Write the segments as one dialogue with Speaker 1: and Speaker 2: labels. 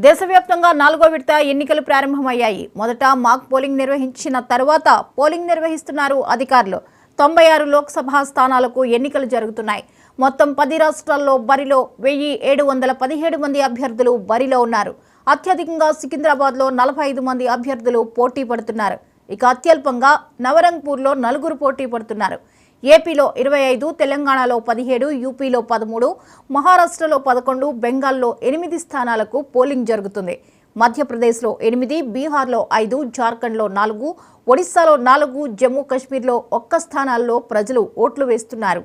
Speaker 1: దేశవ్యాప్తంగా 4వ విడత ఎన్నికలు ప్రారంభమయ్యాయి. మొదట మాక్ పోలింగ్ నిర్వహించిన తర్వాత పోలింగ్ నిర్వహిస్తున్నారు అధికారులు. 96 లోక్సభ స్థానాలకు ఎన్నికలు జరుగుతున్నాయి. మొత్తం 10 రాష్ట్రాల్లో బరిలో 1717 మంది అభ్యర్థులు బరిలో ఉన్నారు. అత్యధికంగా సికింద్రాబాద్లో 45 మంది అభ్యర్థులు పోటీ పడుతున్నారు. ఇక అత్యల్పంగా నవరంగ్పూర్లో 4 పోటీ పడుతున్నారు. ఏపీలో 25, తెలంగాణలో 17, యూపీలో 13, మహారాష్ట్రలో 11, బెంగాల్లో 8 స్థానాలకు పోలింగ్ జరుగుతుంది. మధ్యప్రదేశ్లో 8, బీహార్లో 5, జార్ఖండ్లో 4, ఒడిశాలో 4, జమ్మూ కాశ్మీర్లో 1 స్థానాల్లో ప్రజలు ఓట్లు వేస్తున్నారు.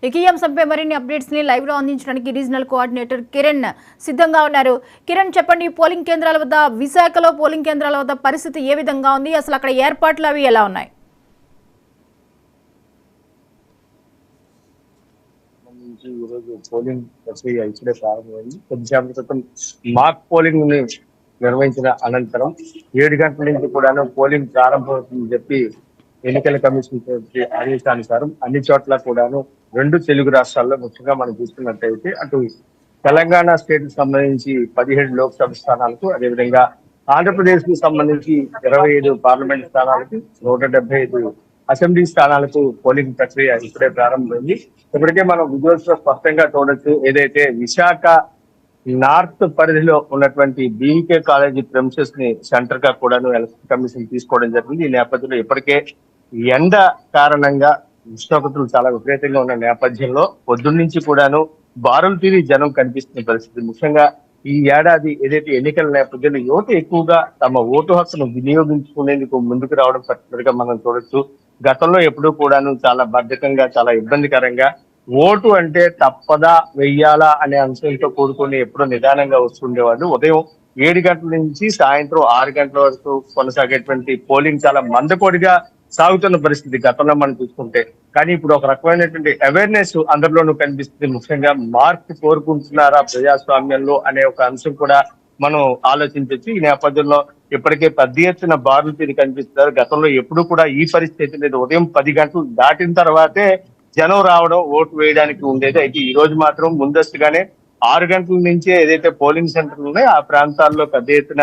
Speaker 1: ఇక ఈ అంశంపై మరిన్ని అప్డేట్స్ ని లైవ్ లో అందించడానికి రీజనల్ కోఆర్డినేటర్ కిరణ్ సిద్ధంగా ఉన్నారు. కిరణ్, చెప్పండి, పోలింగ్ కేంద్రాల వద్ద, విశాఖలో పోలింగ్ కేంద్రాల వద్ద పరిస్థితి ఏ విధంగా ఉంది? అసలు అక్కడ ఏర్పాట్లు అవి ఎలా ఉన్నాయి?
Speaker 2: పోలింగ్ ప్రక్రియ ఇప్పుడే ప్రారంభమైంది. కొద్దిసేపటి క్రితం మాక్ పోలింగ్ నిర్వహించిన అనంతరం 7 గంటల నుంచి కూడా పోలింగ్ ప్రారంభమవుతుందని చెప్పి ఎన్నికల కమిషన్ ఆదేశానుసారం అన్ని చోట్ల కూడాను 2 తెలుగు రాష్ట్రాల్లో ముఖ్యంగా మనం చూసుకున్నట్టయితే అటు తెలంగాణ స్టేట్ కి సంబంధించి 17 లోక్సభ స్థానాలకు, అదేవిధంగా ఆంధ్రప్రదేశ్ కు సంబంధించి 25 పార్లమెంట్ స్థానాలకు, 175 అసెంబ్లీ స్థానాలకు పోలింగ్ ప్రక్రియ ఇప్పుడే ప్రారంభమైంది. ఇప్పటికే మనం విజువల్స్ లో స్పష్టంగా చూడొచ్చు. ఏదైతే విశాఖ నార్త్ పరిధిలో ఉన్నటువంటి బీవీకే కాలేజీ ప్రెమిసెస్ ని సెంటర్ గా కూడాను ఎలక్షన్ కమిషన్ తీసుకోవడం జరిగింది. ఈ నేపథ్యంలో ఇప్పటికే ఎండ కారణంగా ఉష్ణోగ్రతలు చాలా విపరీతంగా ఉన్న నేపథ్యంలో పొద్దున్నుంచి కూడాను బారులు తీరి జనం కనిపిస్తున్న పరిస్థితి. ముఖ్యంగా ఈ ఏడాది ఏదైతే ఎన్నికల నేపథ్యంలో యువత ఎక్కువగా తమ ఓటు హక్కును వినియోగించుకునేందుకు ముందుకు రావడం పర్టికులర్గా మనం చూడొచ్చు. గతంలో ఎప్పుడూ కూడాను చాలా బద్ధకంగా, చాలా ఇబ్బందికరంగా ఓటు అంటే తప్పదా వెయ్యాలా అనే అంశంతో కూడుకొని ఎప్పుడో నిదానంగా వస్తుండేవాళ్ళు. ఉదయం 7 గంటల నుంచి సాయంత్రం 6 గంటల వరకు కొనసాగేటువంటి పోలింగ్ చాలా మందకొడిగా సాగుతున్న పరిస్థితి గతంలో మనం చూసుకుంటే. కానీ ఇప్పుడు ఒక రకమైనటువంటి అవేర్నెస్ అందరిలోనూ కనిపిస్తుంది. ముఖ్యంగా మార్పు కోరుకుంటున్నారా ప్రజాస్వామ్యంలో అనే ఒక అంశం కూడా మనం ఆలోచించవచ్చు. ఈ నేపథ్యంలో ఇప్పటికే పెద్ద ఎత్తున బారులు తీరి కనిపిస్తున్నారు. గతంలో ఎప్పుడు కూడా ఈ పరిస్థితి లేదు. ఉదయం 10 గంటలు దాటిన తర్వాతే జనం రావడం, ఓటు వేయడానికి ఉండేది. అయితే ఈ రోజు మాత్రం ముందస్తుగానే 6 గంటల నుంచే ఏదైతే పోలింగ్ సెంటర్లు ఉన్నాయో ఆ ప్రాంతాల్లో పెద్ద ఎత్తున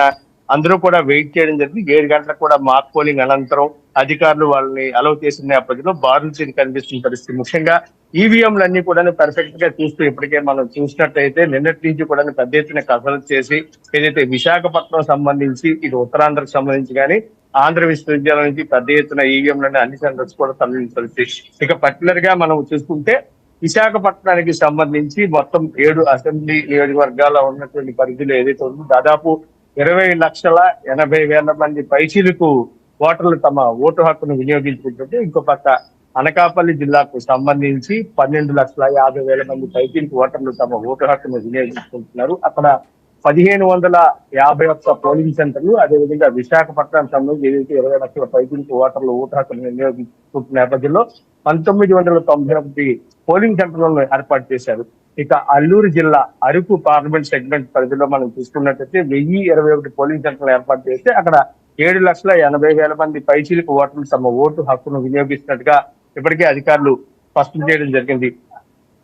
Speaker 2: అందరూ కూడా వెయిట్ చేయడం జరిగింది. 7 గంటలకు కూడా మాక్ పోలింగ్ అనంతరం అధికారులు వాళ్ళని అలౌ చేసిన నేపథ్యంలో బారులు తీరి కనిపిస్తున్న పరిస్థితి. ముఖ్యంగా ఈవీఎంలన్నీ కూడా పర్ఫెక్ట్ గా చూస్తూ ఇప్పటికే మనం చూసినట్టయితే నిన్నటి నుంచి కూడా పెద్ద ఎత్తున కసరత్తు చేసి ఏదైతే విశాఖపట్నం సంబంధించి, ఇటు ఉత్తరాంధ్రకు సంబంధించి కానీ ఆంధ్ర విశ్వవిద్యాలయం నుంచి పెద్ద ఎత్తున ఈవీఎంలని అన్ని సెంటర్స్ కూడా తరలించాల్సి. ఇక పర్టికులర్ గా మనం చూసుకుంటే విశాఖపట్నానికి సంబంధించి మొత్తం 7 అసెంబ్లీ నియోజకవర్గాల్లో ఉన్నటువంటి పరిధిలో ఏదైతే ఉందో దాదాపు 20,80,000 మంది పైచీలకు ఓటర్లు తమ ఓటు హక్కును వినియోగించుకుంటుంటే, ఇంకో పక్క అనకాపల్లి జిల్లాకు సంబంధించి 12,50,000 మంది పైచీలకు ఓటర్లు తమ ఓటు హక్కును వినియోగించుకుంటున్నారు. అక్కడ 1551 పోలింగ్ సెంటర్లు, అదేవిధంగా విశాఖపట్నం సంబంధించి ఏదైతే 20 లక్షల పైకి ఓటర్లు ఓటు హక్కును వినియోగించుకుంటున్న నేపథ్యంలో 1991 పోలింగ్ సెంటర్లను ఏర్పాటు చేశారు. ఇక అల్లూరు జిల్లా అరకు పార్లమెంట్ సెగ్మెంట్ పరిధిలో మనం చూసుకున్నట్లయితే 1021 పోలింగ్ సెంటర్లు ఏర్పాటు చేస్తే అక్కడ 7,80,000 మంది పైచీలకు ఓటర్లు తమ ఓటు హక్కును వినియోగిస్తున్నట్టుగా ఇప్పటికే అధికారులు స్పష్టం చేయడం జరిగింది.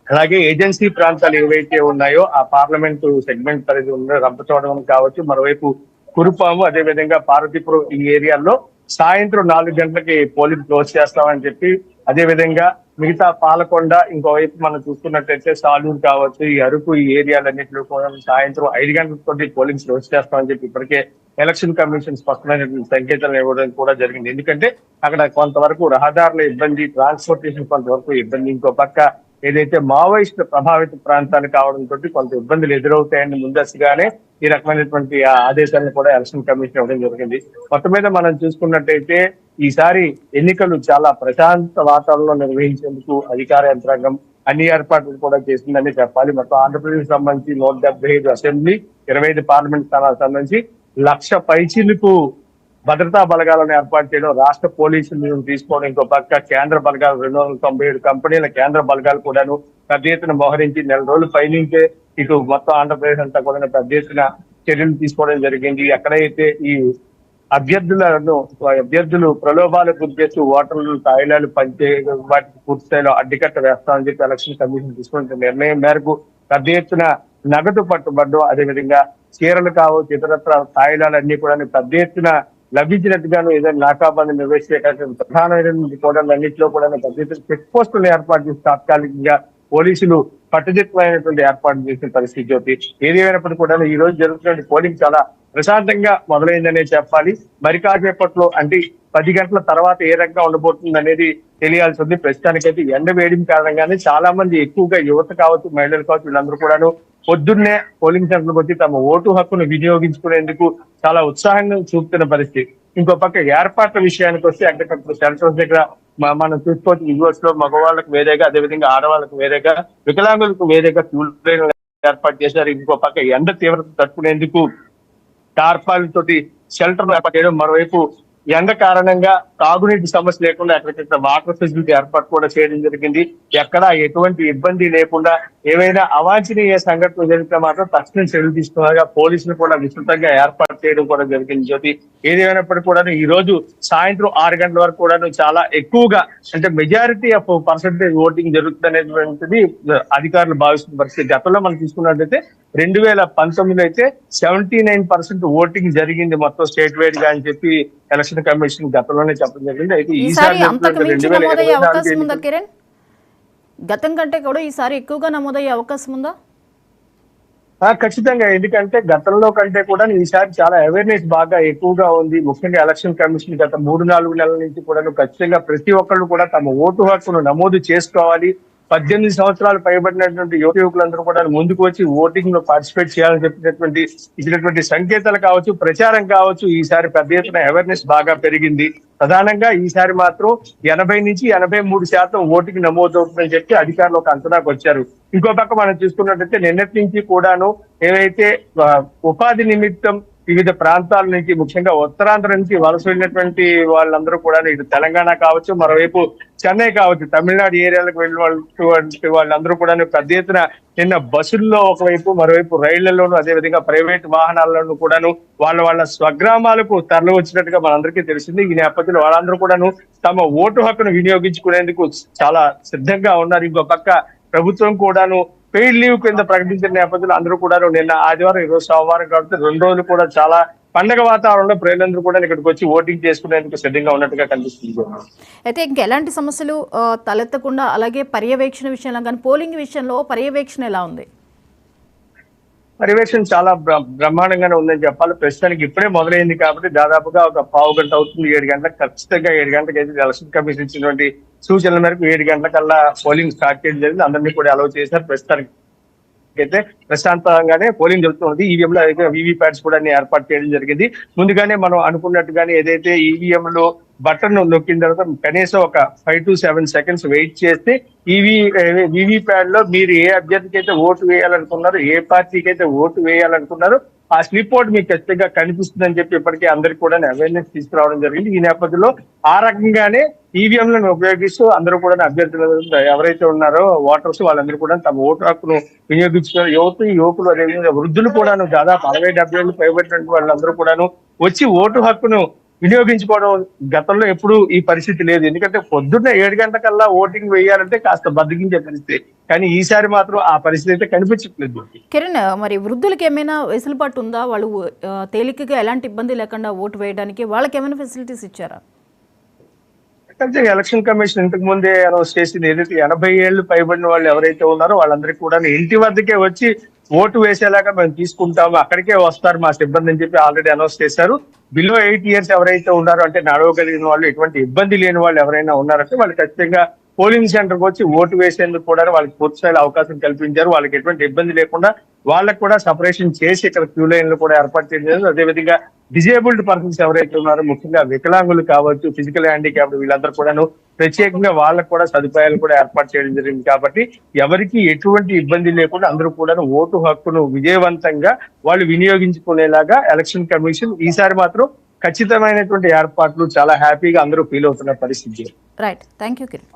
Speaker 2: అలాగే ఏజెన్సీ ప్రాంతాలు ఏవైతే ఉన్నాయో ఆ పార్లమెంటు సెగ్మెంట్ పరిధి ఉన్న రంపచోడవరం కావచ్చు, మరోవైపు కురుపాము, అదేవిధంగా పార్వతీపురం ఈ ఏరియాల్లో సాయంత్రం 4 గంటలకి పోలింగ్ క్లోజ్ చేస్తామని చెప్పి, అదేవిధంగా మిగతా పాలకొండ, ఇంకోవైపు మనం చూసుకున్నట్టయితే సాలూరు కావచ్చు, ఈ అరకు ఈ ఏరియాలన్నింటిలో కూడా సాయంత్రం 5 గంటలతోటి పోలింగ్ క్లోజ్ చేస్తామని చెప్పి ఇప్పటికే ఎలక్షన్ కమిషన్ స్పష్టమైన సంకేతాలు ఇవ్వడం కూడా జరిగింది. ఎందుకంటే అక్కడ కొంతవరకు రహదారుల ఇబ్బంది, ట్రాన్స్పోర్టేషన్ కొంతవరకు ఇబ్బంది, ఇంకో పక్క ఏదైతే మావోయిస్ట్ ప్రభావిత ప్రాంతాలు కావడంతో కొంత ఇబ్బందులు ఎదురవుతాయని ముందస్తుగానే ఈ రకమైనటువంటి ఆదేశాలను కూడా ఎలక్షన్ కమిషన్ ఇవ్వడం జరిగింది. మొత్తం మీద మనం చూసుకున్నట్టయితే ఈసారి ఎన్నికలు చాలా ప్రశాంత వాతావరణంలో నిర్వహించేందుకు అధికార యంత్రాంగం అన్ని ఏర్పాట్లు కూడా చేసిందని చెప్పాలి. మొత్తం ఆంధ్రప్రదేశ్ సంబంధించి 175 అసెంబ్లీ, 25 పార్లమెంట్ స్థానాలకు సంబంధించి 1,00,000 పైచీలకు భద్రతా బలగాలను ఏర్పాటు చేయడం, రాష్ట్ర పోలీసులను తీసుకోవడం, ఇంకో పక్క కేంద్ర బలగాలు 297 కంపెనీల కేంద్ర బలగాలు కూడాను పెద్ద ఎత్తున మోహరించి నెల రోజుల పైనుంచే ఇటు మొత్తం ఆంధ్రప్రదేశ్ అంతా కూడా పెద్ద ఎత్తున చర్యలు తీసుకోవడం జరిగింది. ఎక్కడైతే ఈ అభ్యర్థులు ప్రలోభాలకు గురి చేస్తూ ఓటర్లు తాయిలాలు పంచే వాటికి పూర్తి స్థాయిలో అడ్డుకట్ట వేస్తామని చెప్పి ఎలక్షన్ కమిషన్ తీసుకున్న నిర్ణయం మేరకు పెద్ద ఎత్తున నగదు పట్టుబడ్డం, అదేవిధంగా చీరలు కావచ్చు, ఇతరత్ర తాయిలాలన్నీ కూడా పెద్ద ఎత్తున లభించినట్టుగాను ఏదైనా నాకాబందీ నిర్వహించేటటువంటి ప్రధానమైన కోడలన్నింటిలో కూడా పెద్ద ఎత్తున చెక్ పోస్టులను ఏర్పాటు చేసి తాత్కాలికంగా పోలీసులు కట్టుదిట్టమైనటువంటి ఏర్పాటు చేసిన పరిస్థితి జ్యోతి. ఏది ఏమైనప్పటికీ కూడా ఈ రోజు జరుగుతున్న పోలింగ్ చాలా ప్రశాంతంగా మొదలైందనే చెప్పాలి. మరి కాసేపట్లో అంటే 10 గంటల తర్వాత ఏ రకంగా ఉండబోతుంది అనేది తెలియాల్సి ఉంది. ప్రస్తుతానికైతే ఎండ వేడిమి కారణంగానే చాలా మంది ఎక్కువగా యువత కావచ్చు, మహిళలు కావచ్చు, వీళ్ళందరూ కూడాను పొద్దున్నే పోలింగ్ సెంటర్లకు వచ్చి తమ ఓటు హక్కును వినియోగించుకునేందుకు చాలా ఉత్సాహంగా చూపుతున్న పరిస్థితి. ఇంకో పక్క ఏర్పాట్ల విషయానికి వస్తే అక్కడక్కడ సెంటర్స్ దగ్గర మనం చూసుకోవచ్చు, విజువల్స్ లో మగవాళ్ళకు వేరేగా, అదేవిధంగా ఆడవాళ్ళకు వేరేగా, వికలాంగులకు వేరేగా క్యూ లైన్లు ఏర్పాటు చేశారు. ఇంకో పక్క ఎండ తీవ్రత తట్టుకునేందుకు టార్పాలిన్ షెల్టర్ ఏర్పాటు చేయడం, మరోవైపు ఎండ కారణంగా తాగునీటి సమస్య లేకుండా ఎక్కడికక్కడ వాటర్ ఫెసిలిటీ ఏర్పాటు కూడా చేయడం జరిగింది. ఎక్కడ ఎటువంటి ఇబ్బంది లేకుండా ఏవైనా అవాంఛనీయ సంఘటనలు జరిగితే మాత్రం తక్షణం చర్యలు తీసుకున్నాగా పోలీసులు కూడా విస్తృతంగా ఏర్పాటు చేయడం కూడా జరిగింది జ్యోతి. ఏదేమైనప్పటికీ కూడా ఈ రోజు సాయంత్రం 6 గంటల వరకు కూడా చాలా ఎక్కువగా అంటే మెజారిటీ ఆఫ్ పర్సెంటేజ్ ఓటింగ్ జరుగుతున్నటువంటిది అధికారులు భావిస్తున్న పరిస్థితి. గతంలో మనం తీసుకున్నట్లయితే 2019 అయితే 79% ఓటింగ్ జరిగింది మొత్తం స్టేట్ వైడ్ గా అని చెప్పి ఎలక్షన్ కమిషన్ గతంలోనే చెప్పడం జరిగింది. అయితే
Speaker 1: ఈసారి అంతకు మించి నమోదయ్యే అవకాశం ఉందా కిరణ్? గతం కంటే కూడా ఈసారి ఎక్కువగా నమోదయ్యే అవకాశం ఉందా?
Speaker 2: ఖచ్చితంగా. ఎందుకంటే గతంలో కంటే కూడా ఈసారి చాలా అవేర్నెస్ బాగా ఎక్కువగా ఉంది. ముఖ్యంగా ఎలక్షన్ కమిషన్ గత 3-4 నెలల నుంచి కూడా ఖచ్చితంగా ప్రతి ఒక్కళ్ళు కూడా తమ ఓటు హక్కును నమోదు చేసుకోవాలి. 18 సంవత్సరాలు పైబడినటువంటి యువకులందరూ కూడా ముందుకు వచ్చి ఓటింగ్ లో పార్టిసిపేట్ చేయాలని ఇచ్చినటువంటి సంకేతాలు కావచ్చు, ప్రచారం కావచ్చు, ఈసారి పెద్ద ఎత్తున అవేర్నెస్ బాగా పెరిగింది. ప్రధానంగా ఈసారి మాత్రం 80 నుంచి 83% ఓటింగ్ నమోదవుతుందని చెప్పి అధికారులు ఒక అంచనాకు వచ్చారు. ఇంకో పక్క మనం చూసుకున్నట్టయితే నిన్నటి నుంచి కూడాను ఏవైతే ఉపాధి నిమిత్తం వివిధ ప్రాంతాల నుంచి, ముఖ్యంగా ఉత్తరాంధ్ర నుంచి వలస వెళ్ళినటువంటి వాళ్ళందరూ కూడా ఇటు తెలంగాణ కావచ్చు, మరోవైపు చెన్నై కావచ్చు, తమిళనాడు ఏరియాలకు వెళ్ళినటువంటి వాళ్ళందరూ కూడా పెద్ద ఎత్తున నిన్న బస్సుల్లో ఒకవైపు, మరోవైపు రైళ్లలోను, అదేవిధంగా ప్రైవేట్ వాహనాల్లోనూ కూడాను వాళ్ళ స్వగ్రామాలకు తరలి వచ్చినట్టుగా మనందరికీ తెలిసింది. ఈ నేపథ్యంలో వాళ్ళందరూ కూడాను తమ ఓటు హక్కును వినియోగించుకునేందుకు చాలా సిద్ధంగా ఉన్నారు. ఇంకో పక్క ప్రభుత్వం కూడాను పెయిడ్ లీవ్ కింద ప్రకటించిన నేపథ్యంలో అందరూ కూడా నిన్న ఆదివారం, ఈరోజు సోమవారం కాబట్టి 2 రోజులు కూడా చాలా పండగ వాతావరణంలో ప్రజలందరూ కూడా ఇక్కడికి వచ్చి ఓటింగ్ చేసుకునేందుకు సిద్ధంగా ఉన్నట్టుగా కనిపిస్తుంది.
Speaker 1: అయితే ఇంకెలాంటి సమస్యలు తలెత్తకుండా, అలాగే పర్యవేక్షణ విషయంలో కానీ పోలింగ్ విషయంలో పర్యవేక్షణ ఎలా ఉంది?
Speaker 2: పర్యవేక్షణ చాలా బ్రహ్మాండంగానే ఉందని చెప్పాలి. ప్రస్తుతానికి ఇప్పుడే మొదలైంది కాబట్టి దాదాపుగా ఒక పావు గంట అవుతుంది. 7 గంటలకు ఖచ్చితంగా 7 గంటలకు అయితే ఎలక్షన్ కమిషన్ ఇచ్చినటువంటి సూచనల మేరకు 7 గంటల కల్లా పోలింగ్ స్టార్ట్ చేయడం జరిగింది. అందరినీ కూడా అలౌ చేశారు. ప్రస్తుతానికి అయితే ప్రశాంతంగానే పోలింగ్ జరుగుతున్నది. ఈవీఎంలో అయితే వీవీప్యాట్స్ కూడా ఏర్పాటు చేయడం జరిగింది. ముందుగానే మనం అనుకున్నట్టుగానే ఏదైతే ఈవీఎంలో బటన్ నొక్కిన తర్వాత కనీసం ఒక 5 to 7 seconds వెయిట్ చేస్తే వీవీప్యాడ్ లో మీరు ఏ అభ్యర్థికి అయితే ఓటు వేయాలనుకున్నారో, ఏ పార్టీకి అయితే ఓటు వేయాలనుకున్నారో ఆ స్లిప్ అవుట్ మీకు ఖచ్చితంగా కనిపిస్తుందని చెప్పి ఇప్పటికే అందరికి కూడా అవేర్నెస్ తీసుకురావడం జరిగింది. ఈ నేపథ్యంలో ఆ రకంగానే ఈవీఎంలను ఉపయోగిస్తూ అందరూ కూడా అభ్యర్థులు ఎవరైతే ఉన్నారో ఓటర్స్ వాళ్ళందరూ కూడా తమ ఓటు హక్కును వినియోగించుకున్నారు. యువకులు అదేవిధంగా వృద్ధులు కూడాను దాదాపు 60-70 ఏళ్ళు పైబడినటువంటి వాళ్ళందరూ కూడాను వచ్చి ఓటు హక్కును వినియోగించుకోవడం గతంలో ఎప్పుడు ఈ పరిస్థితి లేదు. ఎందుకంటే పొద్దున్న 7 గంటలకల్లా ఓటింగ్ వేయాలంటే కాస్త బద్దకించే పరిస్థితి. కానీ ఈసారి మాత్రం ఆ పరిస్థితి అయితే కనిపించట్లేదు.
Speaker 1: కిరణ్, మరి వృద్ధులకి ఏమైనా వెసులుబాటు ఉందా? వాళ్ళు తేలికగా ఎలాంటి ఇబ్బంది లేకుండా ఓటు వేయడానికి వాళ్ళకి ఏమైనా ఫెసిలిటీస్ ఇచ్చారా?
Speaker 2: ఎలక్షన్ కమిషన్ ఇంతకు ముందే అనౌన్స్ చేసింది ఏదైతే 80 ఏళ్ళు పైబడిన వాళ్ళు ఎవరైతే ఉన్నారో వాళ్ళందరికీ కూడా ఇంటి వద్దకే వచ్చి ఓటు వేసేలాగా మేము తీసుకుంటాము, అక్కడికే వస్తారు మా సిబ్బంది అని చెప్పి ఆల్రెడీ అనౌన్స్ చేశారు. బిలో 8 years ఎవరైతే ఉన్నారో అంటే నడవగలిగిన వాళ్ళు, ఎటువంటి ఇబ్బంది లేని వాళ్ళు ఎవరైనా ఉన్నారంటే వాళ్ళు ఖచ్చితంగా పోలింగ్ సెంటర్ కు వచ్చి ఓటు వేసేందుకు కూడా వాళ్ళకి పూర్తి స్థాయిలో అవకాశం కల్పించారు. వాళ్ళకి ఎటువంటి ఇబ్బంది లేకుండా వాళ్ళకి కూడా సపరేషన్ చేసి ఇక్కడ క్యూ లైన్లు కూడా ఏర్పాటు చేయడం. అదేవిధంగా డిజేబుల్డ్ పర్సన్స్ ఎవరైతే ఉన్నారో, ముఖ్యంగా వికలాంగులు కావచ్చు, ఫిజికల్ హ్యాండిక్యాప్డ్ వీళ్ళందరూ కూడాను ప్రత్యేకంగా వాళ్ళకు కూడా సదుపాయాలు కూడా ఏర్పాటు చేయడం జరిగింది. కాబట్టి ఎవరికి ఎటువంటి ఇబ్బంది లేకుండా అందరూ కూడా ఓటు హక్కును విజయవంతంగా వాళ్ళు వినియోగించుకునేలాగా ఎలక్షన్ కమిషన్ ఈసారి మాత్రం ఖచ్చితమైనటువంటి ఏర్పాట్లు చాలా హ్యాపీగా అందరూ ఫీల్ అవుతున్న పరిస్థితి.
Speaker 1: Right, thank you Kiran.